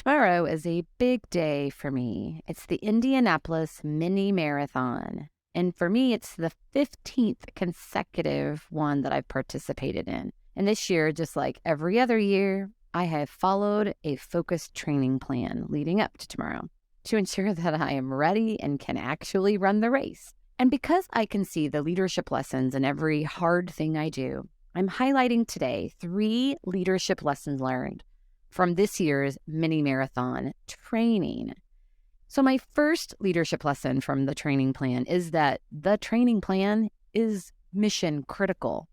Tomorrow is a big day for me. It's the Indianapolis Mini Marathon. And for me, it's the 15th consecutive one that I've participated in. And this year, just like every other year, I have followed a focused training plan leading up to tomorrow to ensure that I am ready and can actually run the race. And because I can see the leadership lessons in every hard thing I do, I'm highlighting today 3 leadership lessons learned from this year's mini marathon training. So my first leadership lesson from the training plan is that the training plan is mission critical.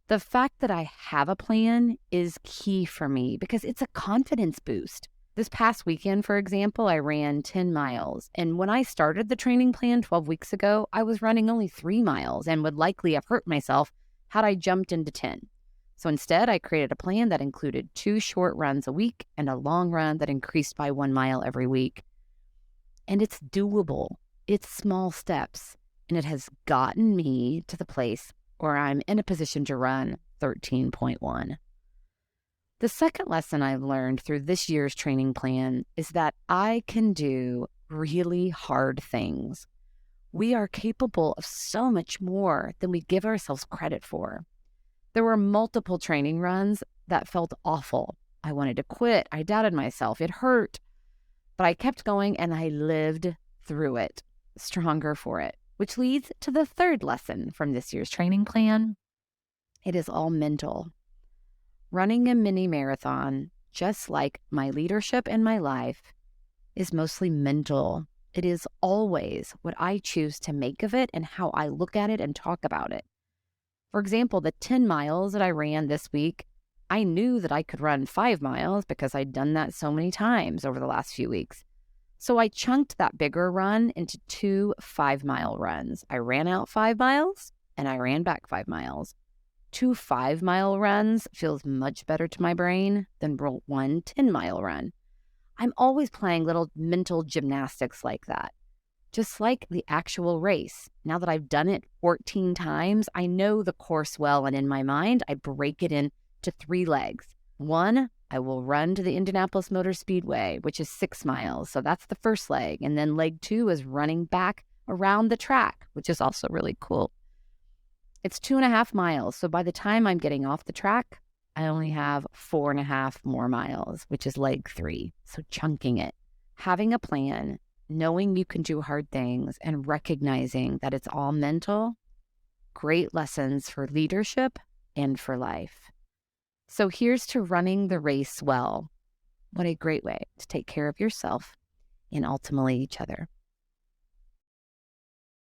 The fact that I have a plan is key for me because it's a confidence boost. This past weekend, for example, I ran 10 miles. And when I started the training plan 12 weeks ago, I was running only 3 miles and would likely have hurt myself had I jumped into 10. So instead, I created a plan that included 2 short runs a week and a long run that increased by 1 mile every week. And it's doable. It's small steps. And it has gotten me to the place where I'm in a position to run 13.1. The second lesson I've learned through this year's training plan is that I can do really hard things. We are capable of so much more than we give ourselves credit for. There were multiple training runs that felt awful. I wanted to quit. I doubted myself. It hurt. But I kept going and I lived through it, stronger for it, which leads to the third lesson from this year's training plan. It is all mental. Running a mini marathon, just like my leadership and my life, is mostly mental. It is always what I choose to make of it and how I look at it and talk about it. For example, the 10 miles that I ran this week, I knew that I could run 5 miles because I'd done that so many times over the last few weeks. So I chunked that bigger run into 2 5-mile runs. I ran out 5 miles and I ran back 5 miles. 2 5-mile runs feels much better to my brain than one 10-mile run. I'm always playing little mental gymnastics like that. Just like the actual race. Now that I've done it 14 times, I know the course well, and in my mind, I break it into 3 legs. 1, I will run to the Indianapolis Motor Speedway, which is 6 miles. So that's the first leg. And then leg 2 is running back around the track, which is also really cool. It's 2.5 miles. So by the time I'm getting off the track, I only have 4.5 more miles, which is leg 3. So chunking it. Having a plan, knowing you can do hard things, and recognizing that it's all mental, great lessons for leadership and for life. So here's to running the race well. What a great way to take care of yourself and ultimately each other.